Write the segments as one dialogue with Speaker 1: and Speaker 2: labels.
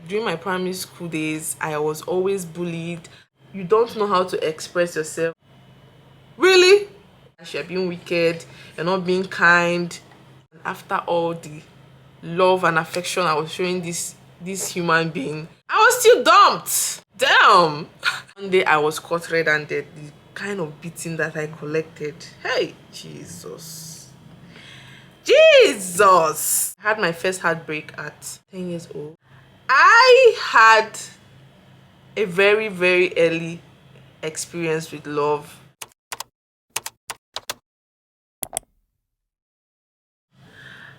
Speaker 1: During my primary school days, I was always bullied. You don't know how to express yourself. Really? You're being wicked, you're not being kind. After all the love and affection I was showing this human being, I was still dumped. Damn. One day I was caught red-handed. The kind of beating that I collected. Hey, Jesus. I had my first heartbreak at 10 years old. I had a very, very early experience with love.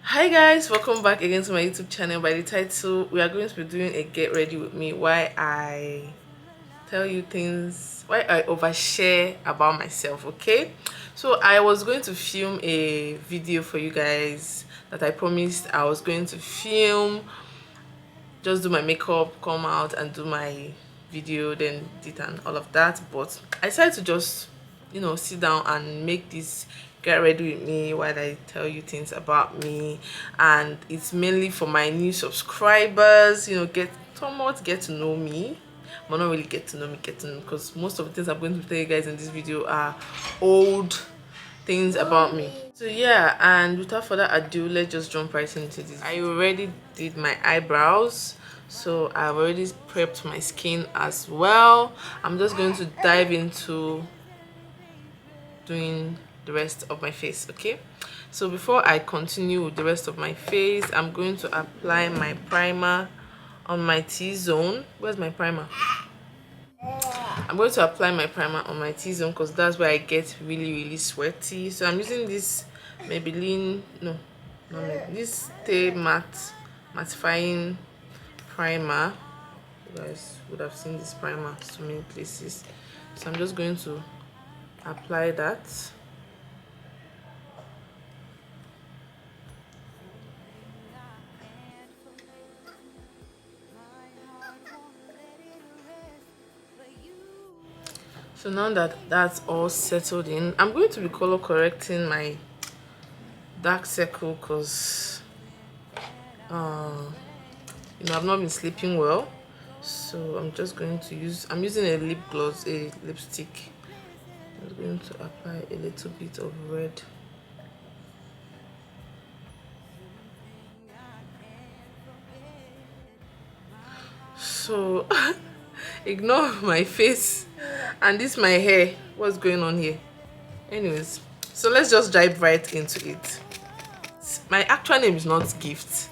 Speaker 1: Hi guys, welcome back again to my YouTube channel. By the title, we are going to be doing a get ready with me, why I tell you things, why I overshare about myself. Okay, so I was going to film a video for you guys that I promised I was going to film, just do my makeup, come out and do my video, then edit and all of that. But I decided to just, sit down and make this get ready with me while I tell you things about me. And it's mainly for my new subscribers, get to know me, but not really get to know me, because most of the things I'm going to tell you guys in this video are old things about me. So yeah, and without further ado, let's just jump right into this. I already did my eyebrows, so I've already prepped my skin as well. I'm just going to dive into doing the rest of my face. Okay, so before I continue with the rest of my face, I'm going to apply my primer on my T-zone. Where's my primer? I'm going to apply my primer on my T-zone because that's where I get really sweaty. So I'm using this Maybelline, no, not Maybelline, this Stay Matte mattifying primer. You guys would have seen this primer so many places. So I'm just going to apply that. So now that that's all settled in, I'm going to be color correcting my dark circle because I've not been sleeping well. So I'm just going to I'm using a lip gloss, a lipstick. I'm going to apply a little bit of red. So ignore my face and this my hair. What's going on here? Anyways, so let's just dive right into it. My actual name is not Gift.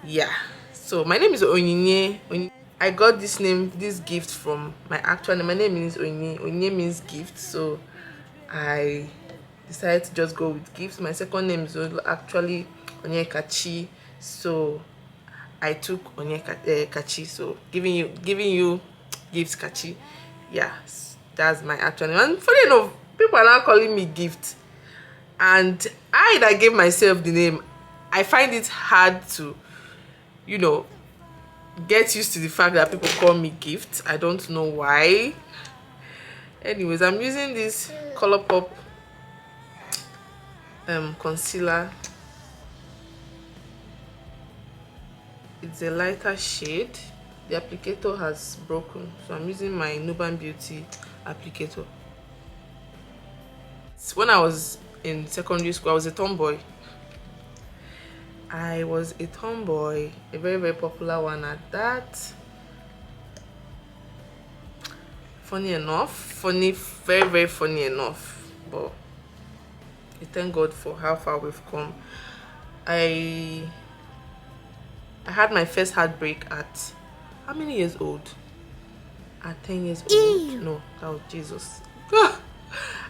Speaker 1: Yeah, so my name is Onyinye. I got this gift from my actual name. My name is Onyinye. Onyinye means gift, so I decided to just go with Gift. My second name is actually Gift-Kachi, so I took Gift-Kachi. So giving you Gift-Kachi. Yeah, that's my actual name. And funny enough, people are now calling me Gift, and I that gave myself the name, I find it hard to get used to the fact that people call me Gift. I don't know why. Anyways, I'm using this ColourPop concealer. It's a lighter shade. The applicator has broken, so I'm using my Nuban Beauty applicator. When I was in secondary school, I was a tomboy. I was a tomboy, a very popular one at that. Funny enough, very funny enough, but I thank God for how far we've come. I had my first heartbreak at how many years old? At 10 years old. No, that was Jesus. I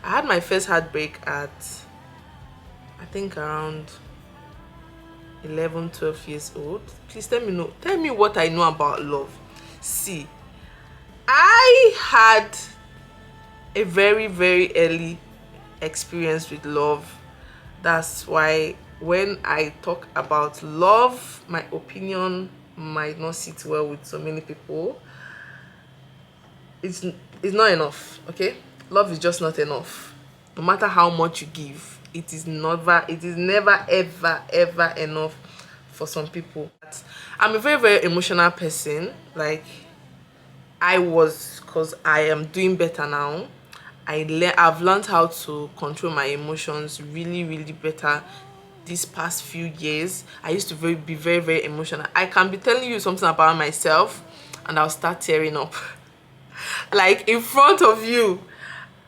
Speaker 1: had my first heartbreak at, I think, around 11-12 years old. Please tell me what I know about love. See, I had a very early experience with love. That's why when I talk about love, my opinion might not sit well with so many people. It's not enough. Okay, love is just not enough. No matter how much you give, it is never ever enough for some people. I'm a very, very emotional person. Like, I was, because I am doing better now. I've learned how to control my emotions really, really better these past few years. I used to be very, very emotional. I can be telling you something about myself and I'll start tearing up. Like, in front of you.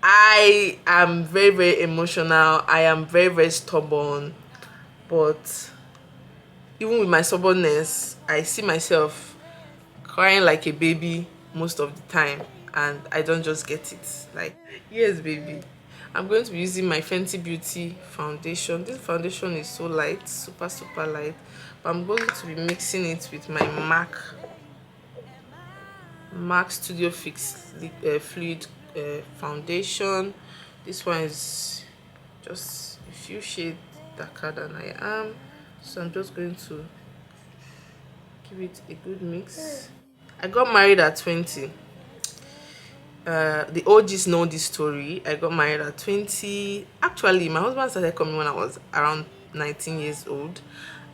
Speaker 1: I am very, very emotional. I am very, very stubborn. But even with my stubbornness, I see myself crying like a baby most of the time, and I don't just get it. Like, yes, baby. I'm going to be using my Fenty Beauty foundation. This foundation is so light, super, super light. But I'm going to be mixing it with my MAC Studio Fix Fluid foundation. This one is just a few shades darker than I am, so I'm just going to give it a good mix. I got married at 20. The OGs know this story. I got married at 20. Actually, my husband started coming when I was around 19 years old,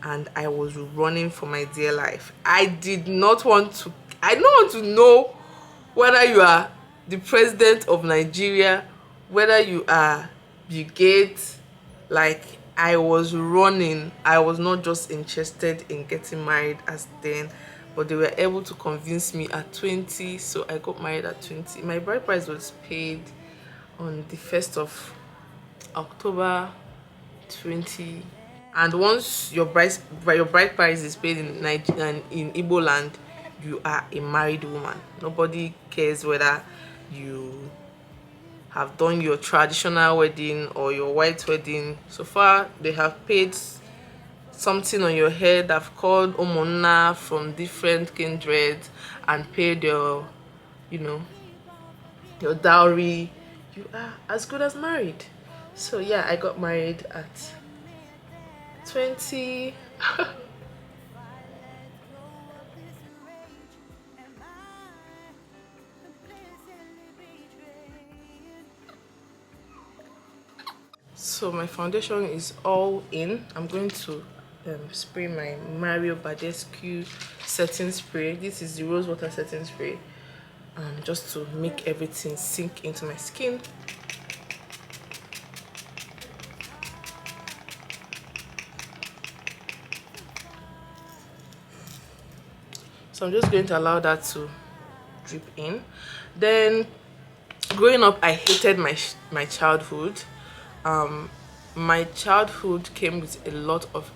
Speaker 1: and I was running for my dear life. I did not want to, I don't want to know whether you are the president of Nigeria, whether you are Bill Gates. Like, I was running. I was not just interested in getting married as then, but they were able to convince me at 20, so I got married at 20. My bride price was paid on the 1st of October 20. And once your bride price is paid in Nigeria, in Igbo land, you are a married woman. Nobody cares whether you have done your traditional wedding or your white wedding. So far, they have paid something on your head. I've called Omona from different kindred and paid your, you know, your dowry. You are as good as married. So yeah, I got married at 20. So my foundation is all in. I'm going to spray my Mario Badescu setting spray. This is the rose water setting spray, just to make everything sink into my skin. So I'm just going to allow that to drip in. Then, growing up, I hated my childhood. My childhood came with a lot of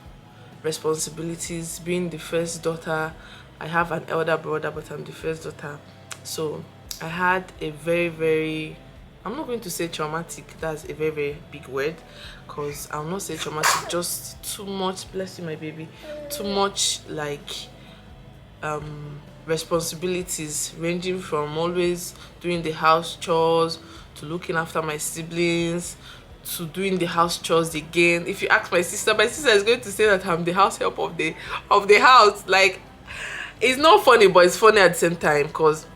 Speaker 1: responsibilities. Being the first daughter, I have an elder brother, but I'm the first daughter. So I had a very, very, I'm not going to say traumatic, that's a very, very big word, because I'll not say traumatic, just too much, bless you my baby, too much, like, responsibilities, ranging from always doing the house chores to looking after my siblings to doing the house chores again. If you ask my sister is going to say that I'm the house help of the house. Like, it's not funny, but it's funny at the same time, because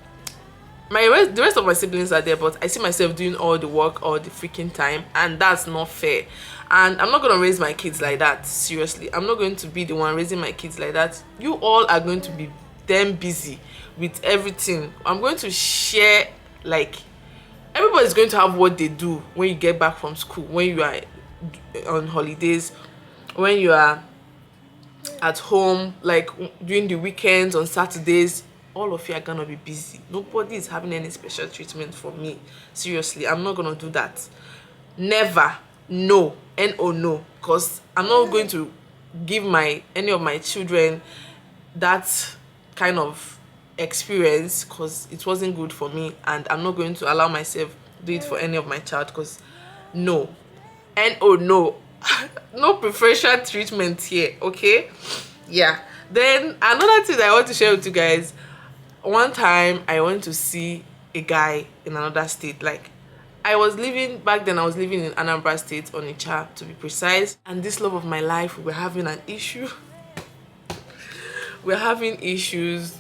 Speaker 1: the rest of my siblings are there, but I see myself doing all the work all the freaking time, and that's not fair. And I'm not going to raise my kids like that. Seriously, I'm not going to be the one raising my kids like that. You all are going to be damn busy with everything. I'm going to share, like, everybody's going to have what they do when you get back from school, when you are on holidays, when you are at home, like during the weekends, on Saturdays. All of you are gonna be busy. Nobody is having any special treatment for me. Seriously, I'm not gonna do that. Never. No. No. Because I'm not going to give any of my children that kind of experience, because it wasn't good for me, and I'm not going to allow myself do it for any of my child, because no. No. No preferential treatment here, okay? Yeah. Then another thing I want to share with you guys, one time I went to see a guy in another state. Like, I was living in Anambra State, Onitsha to be precise, and this love of my life, we were having an issue. We're having issues,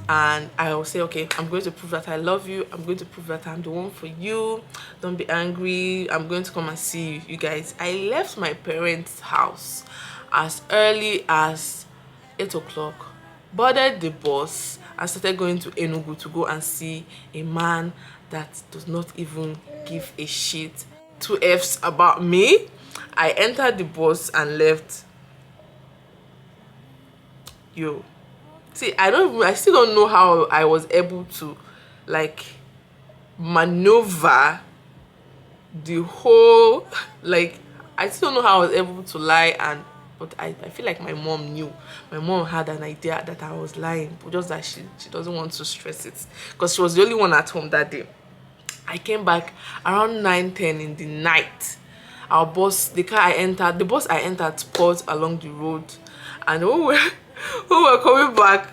Speaker 1: and I will say, okay, I'm going to prove that I love you. I'm going to prove that I'm the one for you. Don't be angry. I'm going to come and see you guys. I left my parents' house as early as 8 o'clock, boarded the bus and started going to Enugu to go and see a man that does not even give a shit two f's about me. I entered the bus and left. Yo, see, I still don't know how I was able to like maneuver the whole like I still don't know how I was able to lie. And but I feel like my mom knew. My mom had an idea that I was lying, but just that she doesn't want to stress it because she was the only one at home that day. I came back around 9:10 in the night. Our bus, the bus I entered paused along the road, and when when we were coming back,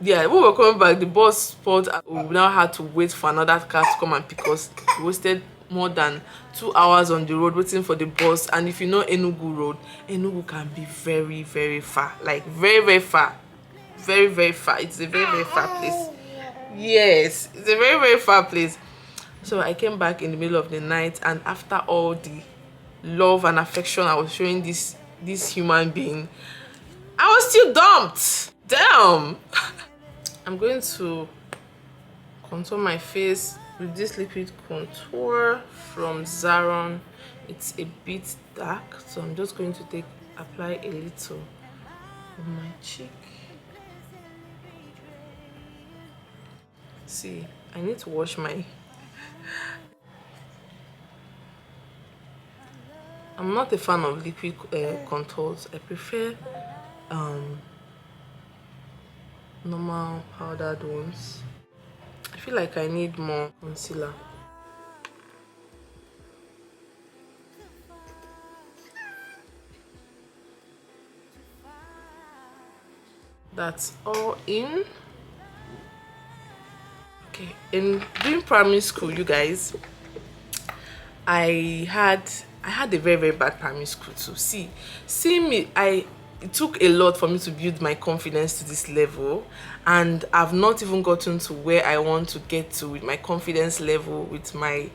Speaker 1: yeah, when we were coming back, the bus paused, and we now had to wait for another car to come and pick us. We wasted more than 2 hours on the road waiting for the bus. And if you know Enugu road, Enugu can be very, very far, like very, very far, very, very far. It's a very, very far place. Yes, it's a very, very far place. So I came back in the middle of the night, and after all the love and affection I was showing this human being, I was still dumped. Damn. I'm going to contour my face with this liquid contour from Zaron. It's a bit dark, so I'm just going to apply a little on my cheek. See, I need to wash my... I'm not a fan of liquid contours. I prefer normal powdered ones. I feel like I need more concealer. That's all in. Okay, in during primary school, you guys, I had a very, very bad primary school too. See me, it took a lot for me to build my confidence to this level, and I've not even gotten to where I want to get to with my confidence level, with my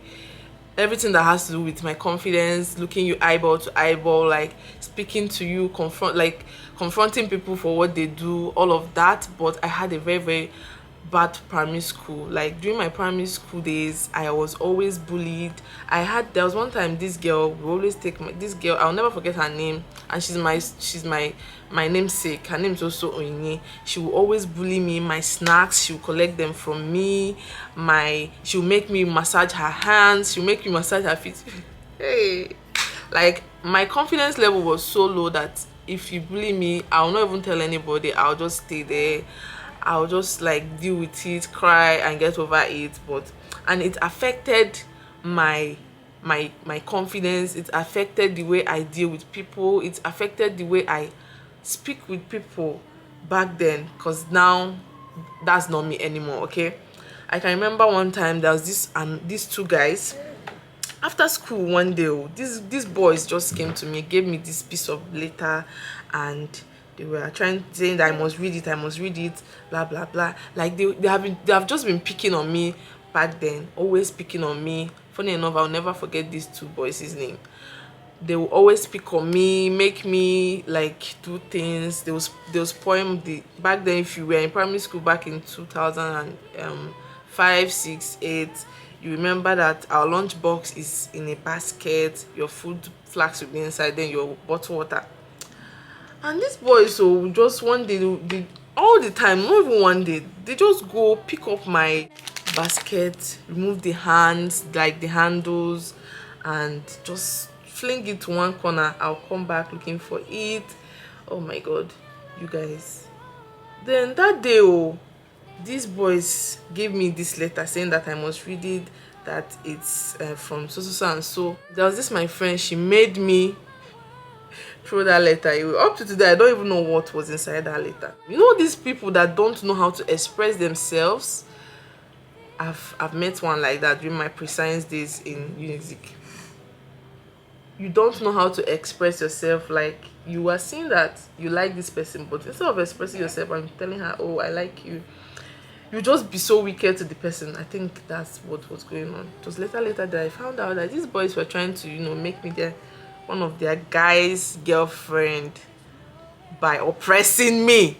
Speaker 1: everything that has to do with my confidence, looking you eyeball to eyeball, like speaking to you, confronting people for what they do, all of that. But I had a very, very bad primary school. Like during my primary school days, I was always bullied. There was one time this girl, we always take this girl, I'll never forget her name, and she's my namesake. Her name is also Oyinye. She will always bully me. My snacks, she will collect them from me. She'll make me massage her hands, she'll make me massage her feet. Hey, like my confidence level was so low that if you bully me, I'll not even tell anybody. I'll just stay there. I'll just like deal with it, cry and get over it. And it affected my confidence. It affected the way I deal with people. It affected the way I speak with people back then, because now that's not me anymore. Okay, I can remember one time there was these two guys after school one day. These boys just came to me, gave me this piece of letter, and they were saying that I must read it, blah blah blah. Like they have just been picking on me back then, always picking on me. Funny enough, I'll never forget these two boys' name. They will always pick on me, make me like do things. They will spoil back then. If you were in primary school back in 2005, 6, 8, you remember that our lunch box is in a basket. Your food flask will be inside, then your bottled water. And these boys, so just one day, they all the time, not even one day, they just go pick up my basket, remove the hands, like the handles, and just fling it to one corner. I'll come back looking for it. Oh my god, you guys. Then that day, these boys gave me this letter saying that I must read it, that it's from so and so. There was this my friend, she made me through that letter. Up to today, I don't even know what was inside that letter. You know, these people that don't know how to express themselves. I've met one like that during my pre-science days in Unizik. You don't know how to express yourself. Like, you are seeing that you like this person, but instead of expressing yourself and telling her, oh, I like you, you just be so wicked to the person. I think that's what was going on. It was later that I found out that these boys were trying to, make me one of their guys' girlfriend by oppressing me.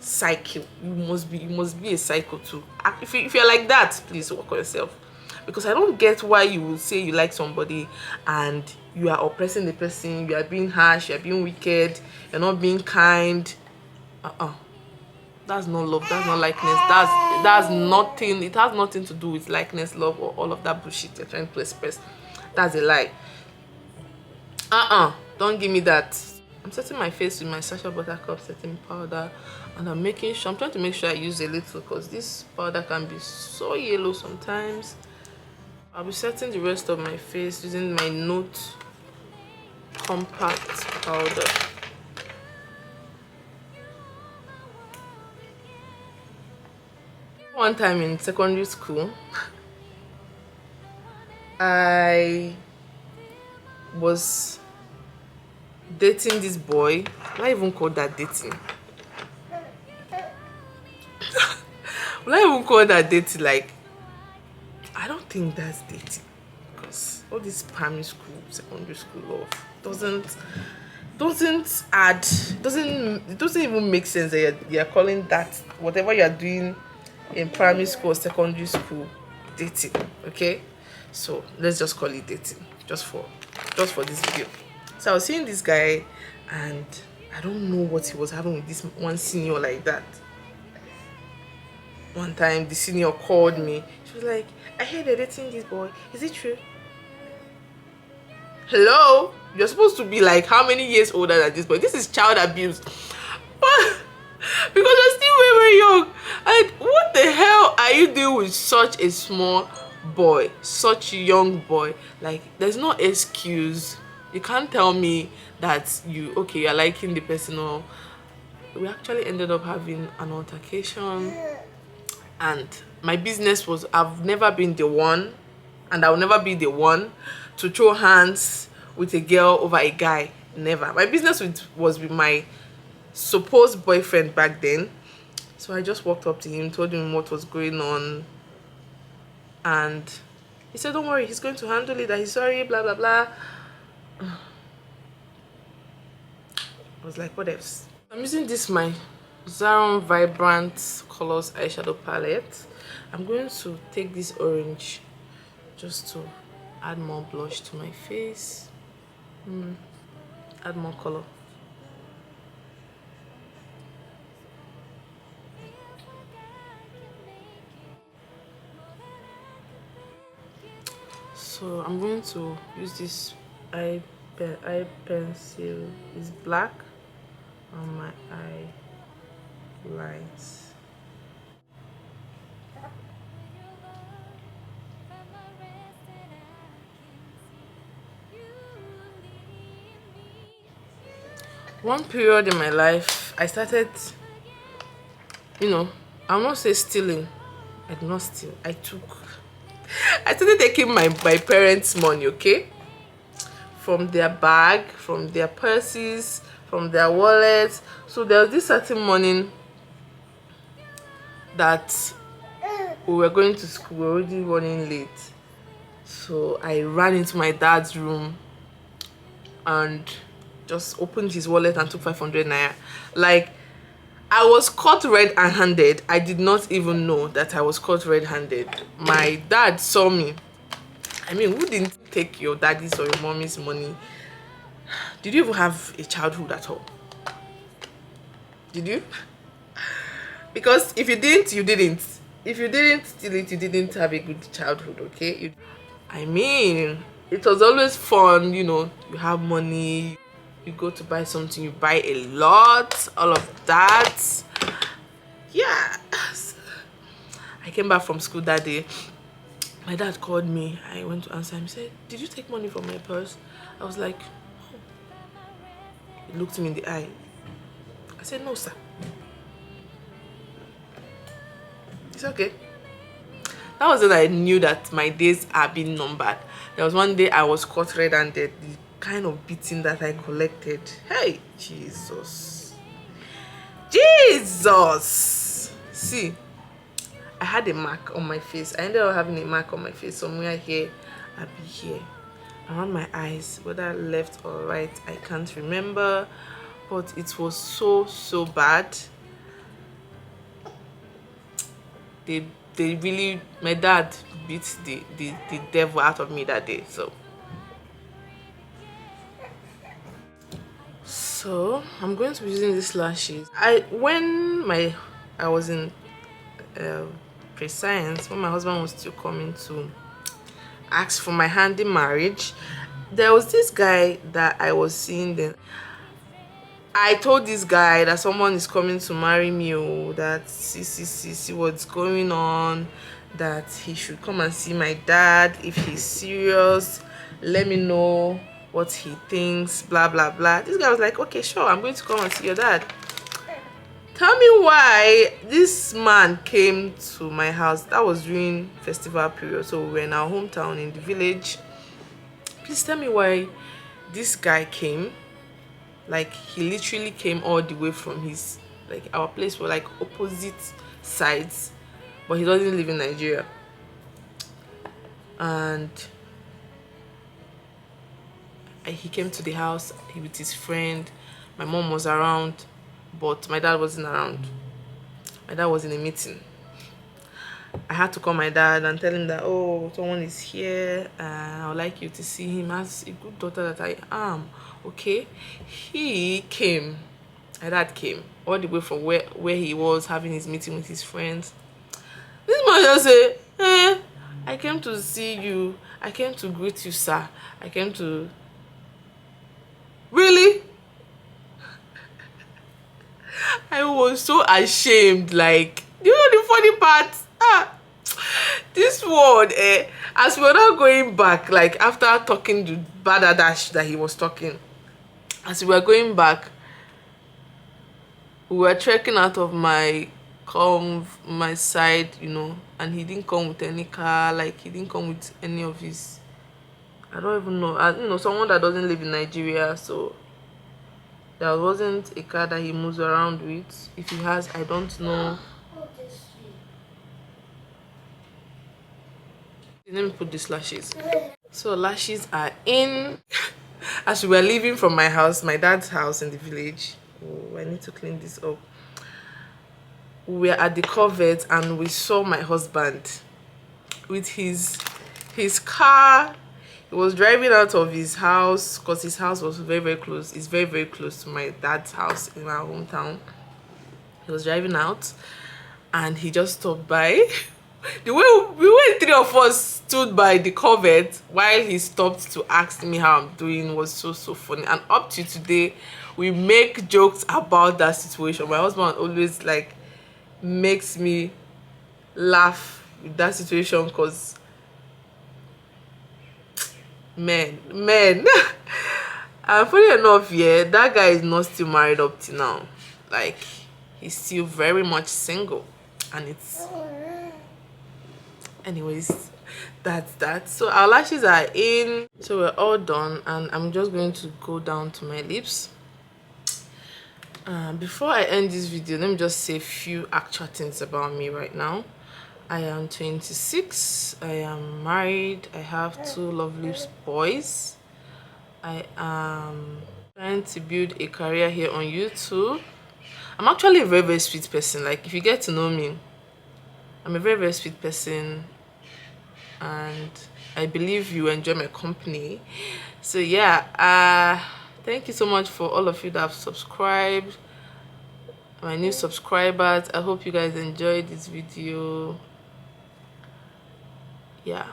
Speaker 1: Psycho. You must be a psycho too. If you're like that, please work on yourself. Because I don't get why you will say you like somebody and you are oppressing the person, you are being harsh, you are being wicked, you're not being kind. That's not love, that's not likeness, that's nothing. It has nothing to do with likeness, love, or all of that bullshit you're trying to express. That's a lie. Don't give me that. I'm setting my face with my Sasha Buttercup setting powder, and I'm trying to make sure I use a little, because this powder can be so yellow sometimes. I'll be setting the rest of my face using my Note compact powder. One time in secondary school, I was dating this boy. Will I even call that dating? Will I even call that dating? Like, I don't think that's dating, because all this primary school, secondary school love doesn't it doesn't even make sense that you're calling that whatever you're doing in primary school or secondary school dating. Okay, so let's just call it dating just for this video. So I was seeing this guy, and I don't know what he was having with this one senior like that. One time the senior called me. She was like, I heard you're dating this boy, is it true? Hello, you're supposed to be like how many years older than this boy? This is child abuse. But because you're still very, very young, and what the hell are you doing with such a small boy, such a young boy? Like, there's no excuse. You can't tell me that you're liking the person. Or we actually ended up having an altercation, and my business was, I've never been the one, and I'll never be the one to throw hands with a girl over a guy. Never. My business was with my supposed boyfriend back then. So I just walked up to him, told him what was going on, and he said, don't worry, he's going to handle it, that he's sorry, blah blah blah. I was like, what else? I'm using this my Zaron Vibrant Colors eyeshadow palette. I'm going to take this orange just to add more blush to my face, add more color. So I'm going to use this eye pencil. It's black on my eye lines. One period in my life, I started, I'll not say stealing. I did not steal. I started taking my parents' money, okay? From their bag, from their purses, from their wallets. So there was this certain morning that we were going to school. We were already running late. So I ran into my dad's room and just opened his wallet and took 500 naira. Like, I was caught red-handed. I did not even know that I was caught red-handed. My dad saw me. I mean, who didn't take your daddy's or your mommy's money? Did you even have a childhood at all? Did you? Because if you didn't, you didn't. If you didn't steal it, you didn't have a good childhood, okay? I mean, it was always fun, you have money, you go to buy something, you buy a lot, all of that. Yeah. I came back from school that day. My dad called me. I went to answer him. He said, did you take money from my purse? I was like, oh. He looked me in the eye. I said, no, sir. It's okay. That was when I knew that my days are being numbered. There was one day I was caught red-handed. The kind of beating that I collected. Hey, Jesus. See, I had a mark on my face. I ended up having a mark on my face somewhere here. I'll be here. Around my eyes, whether left or right, I can't remember. but it was so bad. They really, my dad beat the devil out of me that day. So I'm going to be using these lashes. I was in uh, pre-science, when my husband was still coming to ask for my hand in marriage, there was this guy that I was seeing then. I told this guy that someone is coming to marry me, oh, that see what's going on, that he should come and see my dad if he's serious, let me know what he thinks, blah blah blah. This guy was like, okay, sure, I'm going to come and see your dad. Tell me why this man came to my house. That was during festival period, so we were in our hometown in the village. Please tell me why this guy came. Like, he literally came all the way from his, like, our place were like opposite sides, but he doesn't live in Nigeria. And he came to the house with his friend. My mom was around, but my dad wasn't around. My dad was in a meeting. I had to call my dad and tell him that, oh, someone is here, I would like you to see him as a good daughter that I am. Okay, he came. My dad came all the way from where he was having his meeting with his friends. This man just say, I came to see you, I came to greet you, sir, I came to... Really? I was so ashamed. Like, you know the funny part? This word, as we were not going back, like after talking to Badadash that he was talking, as we were going back, we were trekking out of my side, you know, and he didn't come with any car, like he didn't come with any of his, I don't even know, you know, someone that doesn't live in Nigeria, so there wasn't a car that he moves around with. If he has, I don't know. Let me put these lashes. So lashes are in. As we were leaving from my house, my dad's house in the village, oh, I need to clean this up, we were at the covert and we saw my husband with his car. He was driving out of his house because his house was very close. It's very close to my dad's house in our hometown. He was driving out and he just stopped by. The way three of us stood by the covert while he stopped to ask me how I'm doing was so funny. And up to today, we make jokes about that situation. My husband always like makes me laugh with that situation because man and funny enough, yeah, that guy is not still married up till now. Like, he's still very much single, and it's... Anyways, that's that. So our lashes are in, so we're all done, and I'm just going to go down to my lips. Before I end this video, let me just say a few actual things about me right now. I am 26, I am married, I have 2 lovely boys. I am trying to build a career here on YouTube. I'm actually a very sweet person. Like, if you get to know me, I'm a very sweet person, and I believe you enjoy my company. So yeah, thank you so much for all of you that have subscribed, my new subscribers. I hope you guys enjoyed this video. Yeah,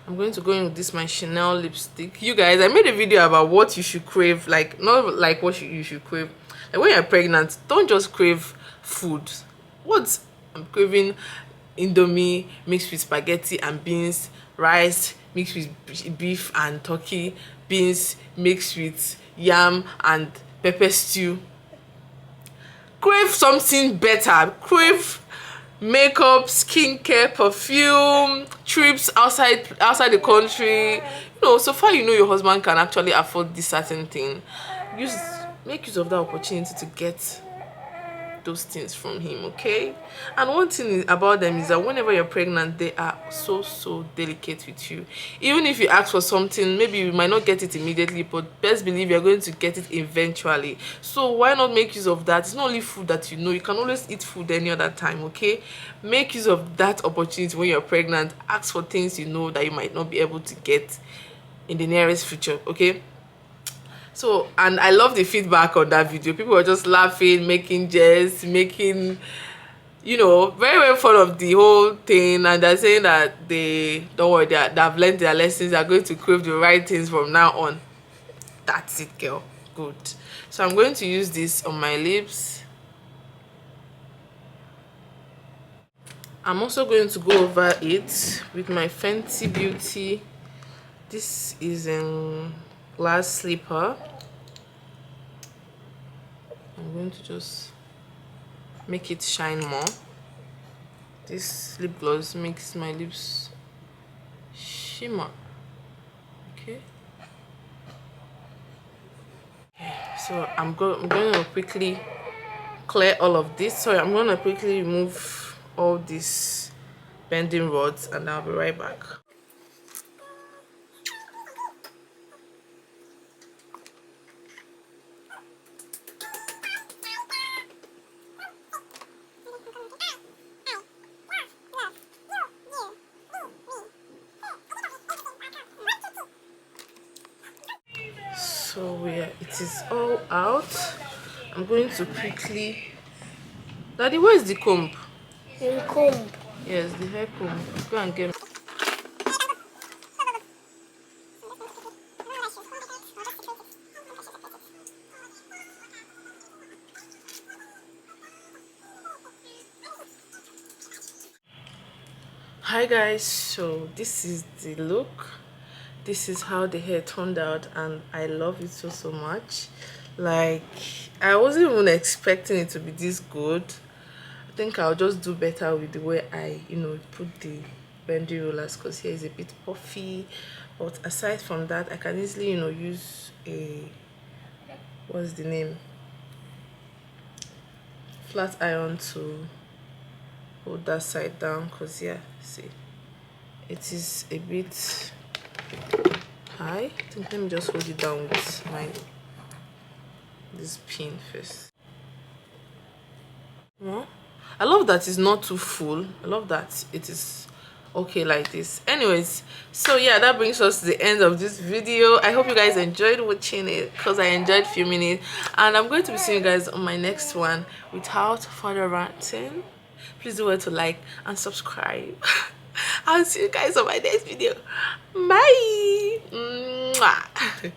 Speaker 1: I'm going to go in with this my Chanel lipstick. You guys, I made a video about what you should crave, like not like what you should crave. Like, when you're pregnant, don't just crave food. What I'm craving: Indomie mixed with spaghetti and beans, rice mixed with beef and turkey, beans mixed with yam and pepper stew. Crave something better. Crave makeup, skincare, perfume, trips outside the country. You know, so far you know your husband can actually afford this certain thing. Make use of that opportunity to get those things from him, okay? And one thing about them is that whenever you're pregnant, they are so delicate with you. Even if you ask for something, maybe you might not get it immediately, but best believe you're going to get it eventually. So why not make use of that? It's not only food that you know, you can always eat food any other time, okay? Make use of that opportunity when you're pregnant. Ask for things you know that you might not be able to get in the nearest future, okay? So, and I love the feedback on that video. People were just laughing, making jests, making, you know, very fun of the whole thing. And they're saying that they don't worry, they've learned their lessons, they're going to crave the right things from now on. That's it, girl. Good. So I'm going to use this on my lips. I'm also going to go over it with my Fenty Beauty. This is in glass slipper. I'm going to just make it shine more. This lip gloss makes my lips shimmer. Okay. So I'm going to quickly clear all of this. Sorry, I'm going to quickly remove all these bending rods, and I'll be right back. So it is all out. I'm going to quickly. Daddy, where is the comb?
Speaker 2: The comb.
Speaker 1: Yes, the hair comb. Go and get. Hi guys, so this is the look. This is how the hair turned out, and I love it so much. Like, I wasn't even expecting it to be this good. I think I'll just do better with the way I, put the bendy rollers, because here is a bit puffy. But aside from that, I can easily, use a, what's the name, flat iron to hold that side down, because yeah, see, it is a bit high. I think let me just hold it down with this pin first. Well, I love that it's not too full. I love that it is okay like this. Anyways, so yeah, that brings us to the end of this video. I hope you guys enjoyed watching it, because I enjoyed filming it, and I'm going to be seeing you guys on my next one. Without further ranting, please do well to like and subscribe. I'll see you guys on my next video. Bye. Mwah.